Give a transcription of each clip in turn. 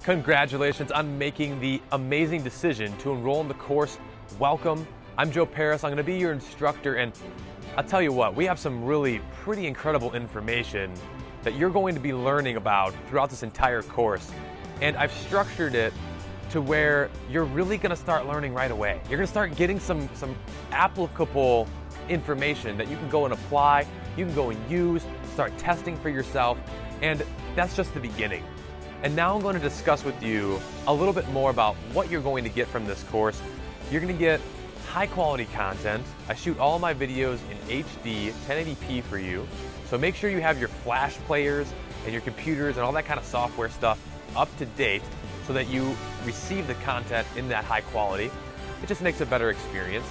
Congratulations on making the amazing decision to enroll in the course. Welcome. I'm Joe Paris. I'm going to be your instructor, and I'll tell you what, we have some really pretty incredible information that you're going to be learning about throughout this entire course. And I've structured it to where you're really going to start learning right away. You're going to start getting some applicable information that you can go and apply, you can go and use, start testing for yourself, and that's just the beginning. And now I'm going to discuss with you a little bit more about what you're going to get from this course. You're going to get high quality content. I shoot all my videos in HD 1080p for you, so make sure you have your flash players and your computers and all that kind of software stuff up to date so that you receive the content in that high quality. It just makes a better experience.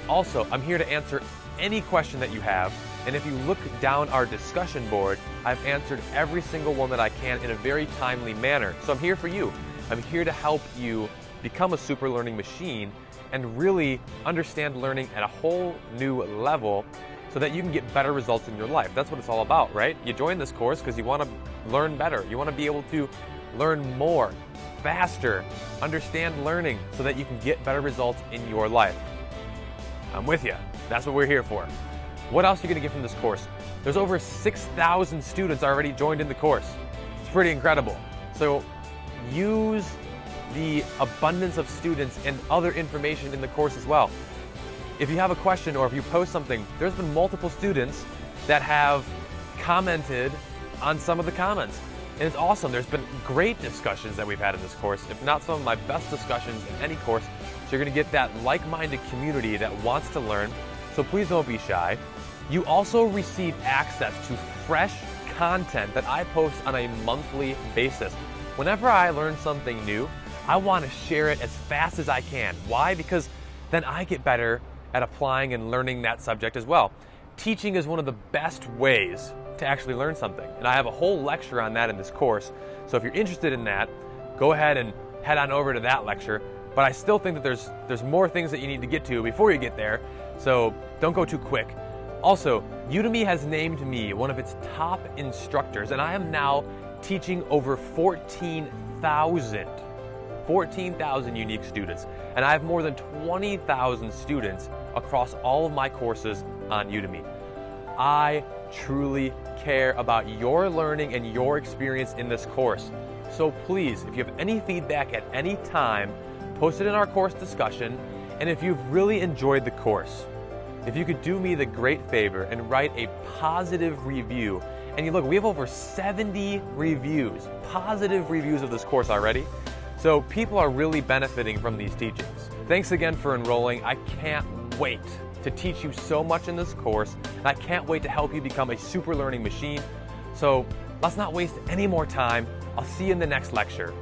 Also, I'm here to answer any question that you have, and if you look down our discussion board, I've answered every single one that I can in a very timely manner. So I'm here for you. I'm here to help you become a super learning machine and really understand learning at a whole new level so that you can get better results in your life. That's what it's all about, right? You join this course because you want to learn better. You want to be able to learn more, faster, understand learning so that you can get better results in your life. I'm with you. That's what we're here for. What else are you going to get from this course? There's over 6,000 students already joined in the course. It's pretty incredible. So use the abundance of students and other information in the course as well. If you have a question or if you post something, there's been multiple students that have commented on some of the comments. And it's awesome. There's been great discussions that we've had in this course, if not some of my best discussions in any course. So you're going to get that like-minded community that wants to learn. So please don't be shy. You also receive access to fresh content that I post on a monthly basis. Whenever I learn something new, I want to share it as fast as I can. Why? Because then I get better at applying and learning that subject as well. Teaching is one of the best ways to actually learn something. And I have a whole lecture on that in this course. So if you're interested in that, go ahead and head on over to that lecture. But I still think that there's more things that you need to get to before you get there. So don't go too quick. Also, Udemy has named me one of its top instructors, and I am now teaching over 14,000 unique students. And I have more than 20,000 students across all of my courses on Udemy. I truly care about your learning and your experience in this course. So please, if you have any feedback at any time, post it in our course discussion. And if you've really enjoyed the course, if you could do me the great favor and write a positive review. And you look, we have over 70 reviews, positive reviews of this course already. So people are really benefiting from these teachings. Thanks again for enrolling. I can't wait to teach you so much in this course, and I can't wait to help you become a super learning machine. So let's not waste any more time. I'll see you in the next lecture.